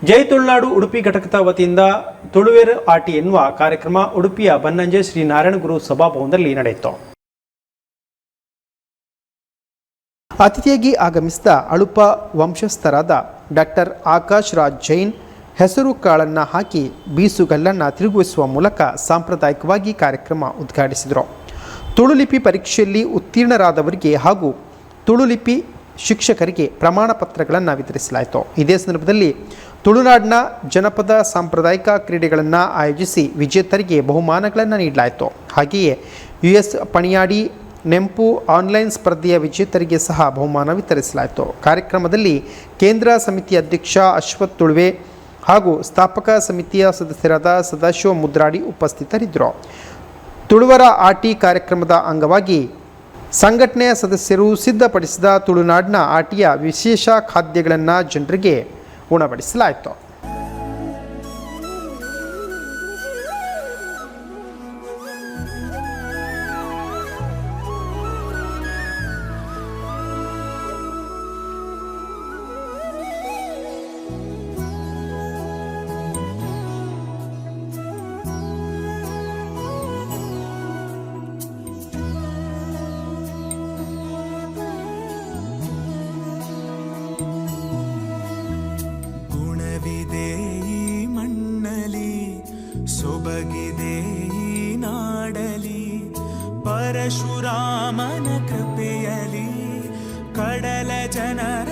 ಜೈ ತುಳುನಾಡು ಉಡುಪಿ ಘಟಕದ ವತಿಯಿಂದ ತುಳುವೇರು ಆಟಿ ಎನ್ನುವ ಕಾರ್ಯಕ್ರಮ ಉಡುಪಿಯ ಬನ್ನಂಜೆ ಶ್ರೀ ನಾರಾಯಣಗುರು ಸಭಾಭವನದಲ್ಲಿ ನಡೆಯಿತು. ಅತಿಥಿಯಾಗಿ ಆಗಮಿಸಿದ ಅಳುಪ ವಂಶಸ್ಥರಾದ ಡಾಕ್ಟರ್ ಆಕಾಶ್ ರಾಜ್ ಜೈನ್ ಹೆಸರು ಕಾಳನ್ನು ಹಾಕಿ ಬೀಸುಗಲ್ಲನ್ನು ತಿರುಗಿಸುವ ಮೂಲಕ ಸಾಂಪ್ರದಾಯಿಕವಾಗಿ ಕಾರ್ಯಕ್ರಮ ಉದ್ಘಾಟಿಸಿದರು. ತುಳುಲಿಪಿ ಪರೀಕ್ಷೆಯಲ್ಲಿ ಉತ್ತೀರ್ಣರಾದವರಿಗೆ ಹಾಗೂ ತುಳುಲಿಪಿ ಶಿಕ್ಷಕರಿಗೆ ಪ್ರಮಾಣ ಪತ್ರಗಳನ್ನು ವಿತರಿಸಲಾಯಿತು. ಇದೇ ಸಂದರ್ಭದಲ್ಲಿ ತುಳುನಾಡಿನ ಜನಪದ ಸಾಂಪ್ರದಾಯಿಕ ಕ್ರೀಡೆಗಳನ್ನು ಆಯೋಜಿಸಿ ವಿಜೇತರಿಗೆ ಬಹುಮಾನಗಳನ್ನು ನೀಡಲಾಯಿತು. ಹಾಗೆಯೇ US ಪಣಿಯಾಡಿ ನೆಂಪು ಆನ್ಲೈನ್ ಸ್ಪರ್ಧೆಯ ವಿಜೇತರಿಗೆ ಸಹ ಬಹುಮಾನ ವಿತರಿಸಲಾಯಿತು. ಕಾರ್ಯಕ್ರಮದಲ್ಲಿ ಕೇಂದ್ರ ಸಮಿತಿ ಅಧ್ಯಕ್ಷ ಅಶ್ವಥ್ ತುಳುವೆ ಹಾಗೂ ಸ್ಥಾಪಕ ಸಮಿತಿಯ ಸದಸ್ಯರಾದ ಸದಾಶಿವ ಮುದ್ರಾಡಿ ಉಪಸ್ಥಿತರಿದ್ದರು. ತುಳುವರ ಆಟಿ ಕಾರ್ಯಕ್ರಮದ ಅಂಗವಾಗಿ ಸಂಘಟನೆಯ ಸದಸ್ಯರು ಸಿದ್ಧಪಡಿಸಿದ ತುಳುನಾಡಿನ ಆಟಿಯ ವಿಶೇಷ ಖಾದ್ಯಗಳನ್ನು ಜನರಿಗೆ ಉಣಬಡಿಸಲಾಯಿತು. ಸೊಬಗಿದೆ ಈ ನಾಡಲಿ ಪರಶುರಾಮನ ಕೃಪೆಯಲಿ ಕಡಲ ಜನರ